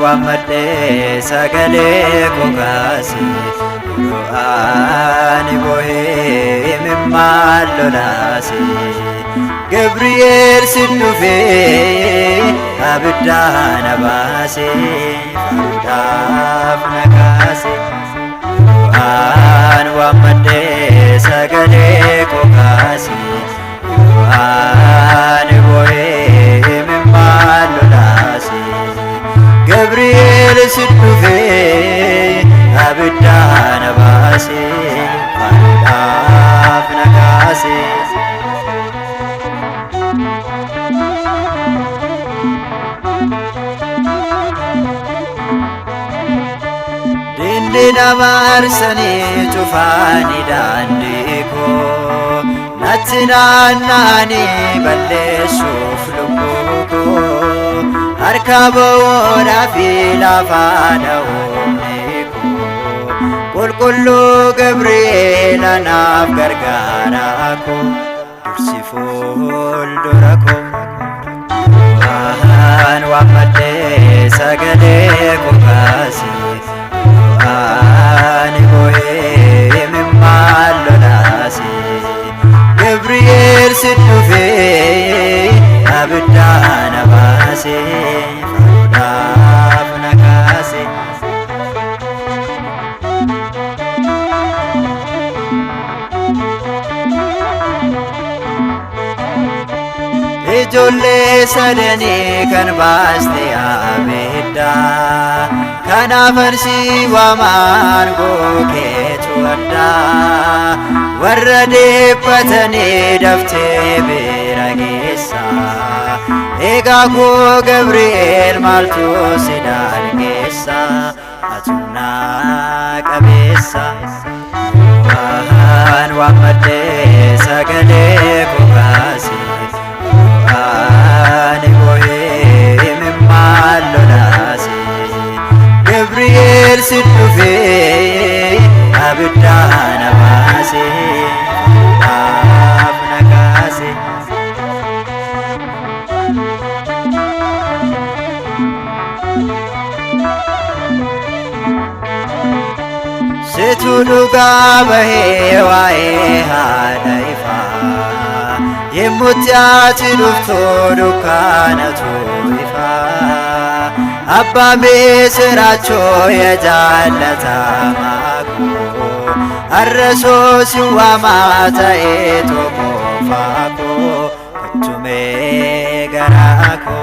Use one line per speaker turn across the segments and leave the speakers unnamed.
waammadhe sagalee koo kaase yeroo ani boo'ee imimmaan lolaase Gabri'eel sin dhufee abiddaan na baase faaruudhaaf na kaase yeroo waammadhe sagalee koo kaase yeroo ani boo'ee imimmaan lolaase Gabri'eel sin dhufee abiddaan na baase faaruudhaaf na kaase Dindi nama arsanii cufaanii daandii koo natti naanna'anii balleessuuf lubbuu koo harka ba'uudhaaf lafaa dha'uumni koo qulqulluu Gabri'eel anaaf gargaara koo dursi fuuldura koo waan waammadhe sagalee koo kaase ani boo'ee imimmaan lolaase Gabri'eel sin dhufee abiddaan na baase faaruudhaaf na kaase Ijoollee sadanii kan baaste abidda kanaafan si waamaan gookeetu addaa warra dhiphatanii daftee bira geessa eegaa koo Gabri'eel maaltu si dhaalgeessa atuunaa qabeessa waan waammadhe sagalee koo kaase ani boo'ee imimmaan lolaase Gabri'eel sin dhufee abiddaan na baase faaruudhaaf na kaase Situ dhugaa bahee waa'ee haadha ifaa yemmutti ati dhuftu dukkaanatu ifaa abbaa misiraachoo yaa jaallatamaa koo har'a si waamaa ta'ee tokko qofaa koo kottumee garaa koo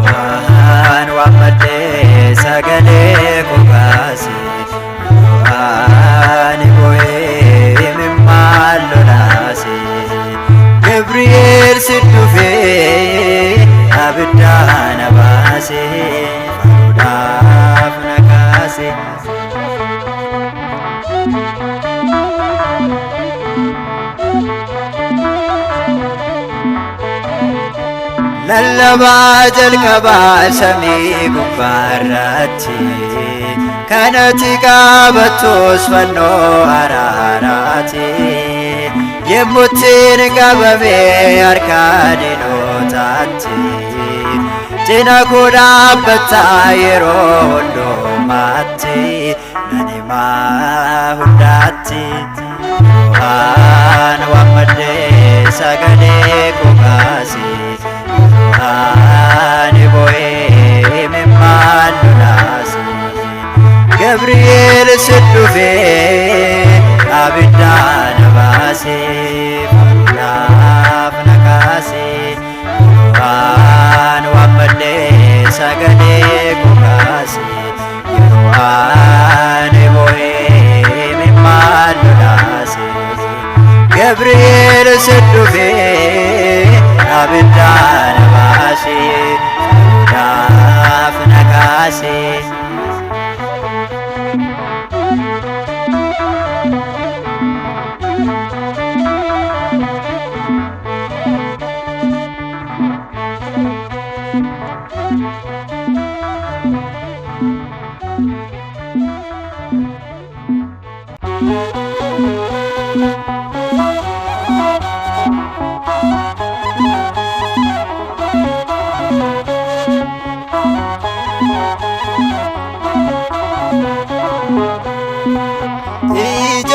waan waammadhe sagalee koo kaase ani boo'ee imimmaan lolaase Gabri'eel sin dhufee abiddaan na baase faaruudhaaf na kaase lallabaa jalqabaa samii gubbaarratti kanatti qabattus fannoo araaraati yemmuttiin qabamee harka diinotaatti cina koo dhaabbattaa yeroo hundumaatti nan himaa hundaatti waan waammadhe sagalee koo kaase ani boo'ee imimmaan lolaase Gabri'eel sin dhufee abiddaan na baase faaruudhaaf na kaase waan waammadhe sagalee koo kaase yeroo ani boo'ee imimmaan lolaase Gabri'eel sin dhufee abiddaan na baase faaruudhaaf na kaase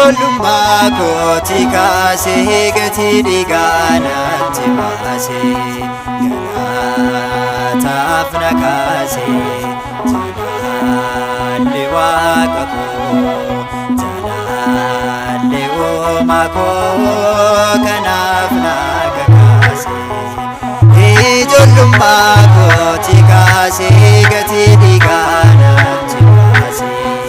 ijoollummaa kootii kaasee gatii dhiigaa natti baasee galaataaf na kaasee jaalaalli waaqa koo jaalaalli uumaa koo kanaaf na kakaasee ijoollummaa kootii kaasee gatii dhiigaa natti baasee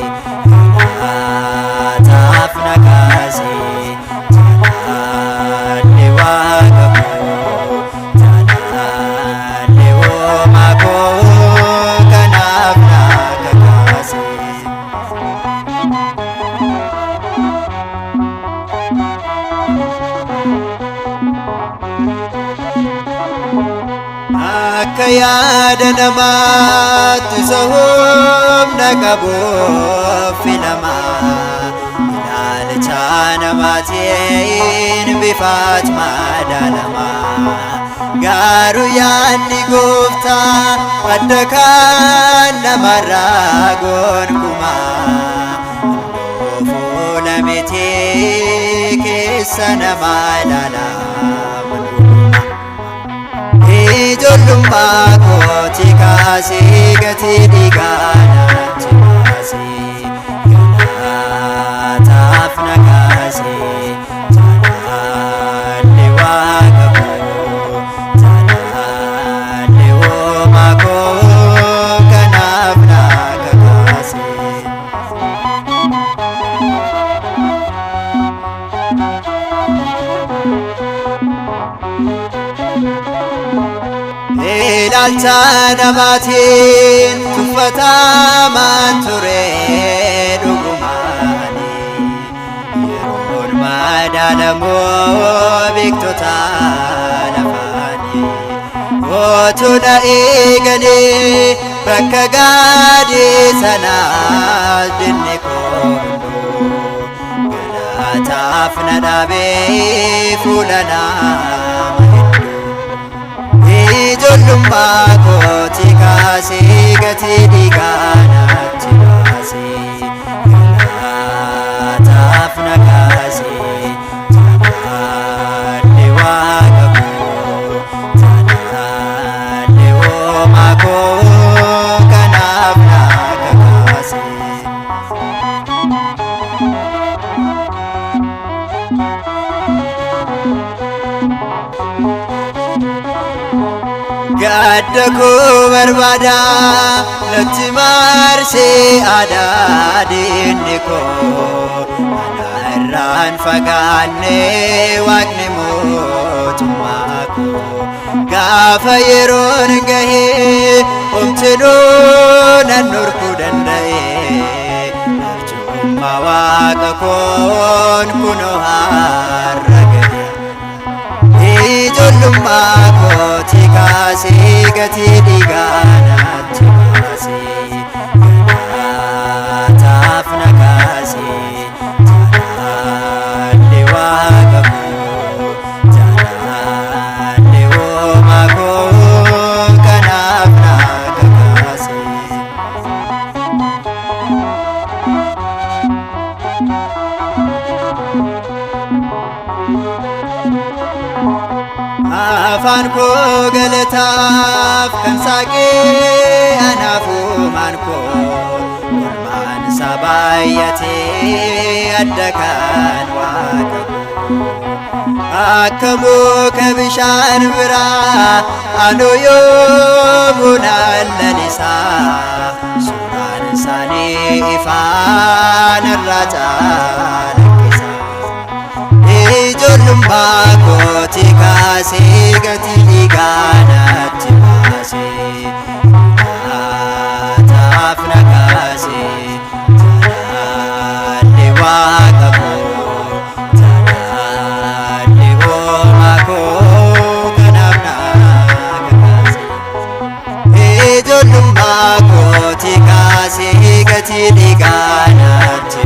galaataaf na kaasee jaalaalli waaqa koo jaalaalli uumaa koo kanaaf na kakaasee. Akka yaada namaatti isa humna qabuuf filamaa ilaalcha namaatiin bifaat madaalamaa garuu yaadni gooftaa adda kan namarraa gonkumaa fuula miti keessa namaa ilaalaa ijoollummaa kootii kaasee gatii dhiigaa natti baasee galaataaf na kaasee jaalaalli waaqa koo jaalaalli uumaa koo kanaaf na kakaasee. Ilaalcha namaatiin tuffatamaan ture dhugumaani yeroon madaalamoo beektota lafaani otuu na eeganii bakka gaadii sanaas dinni koo galaataaf na dhaabee fuula nama ijoollummaa kootii kaasee gatii dhiigaa natti baasee galaataaf na kaasee jaalaalli waaqa koo jaalaalli uumaa koo kanaaf na kakaasee. Gadda koo barbaada natti maarsee aadaa diinni koo ana irraan fagaanne waaqni mootummaa koo gaafa yeroon gahee homtinuu nan dhorkuu danda'e arjummaa waaqa koon kunoo har'a gahe. Ijoollummaa kootii kaasee gatii dhiigaa natti baasee galaataaf na kaasee jaalaalli waaqa koo jaalaalli uumaa koo kanaaf na kakaasee. Afaan koo galataaf kan saaqee anaafumaan koo olmaan isaa baay'atee adda kan waaqa koo akka muka bishaan biraa anuu yoomuu nan lalisaa suuraan isaanii ifaan irraa calaqqisa. Ijoollummaa kootii kaasee gatii dhiigaa natti baasee galaataaf na kaasee jaalaalli waaqa koo jaalaalli uumaa koo kanaaf na kakaasee. Ijoollummaa kootii kaasee gatii dhiigaa natti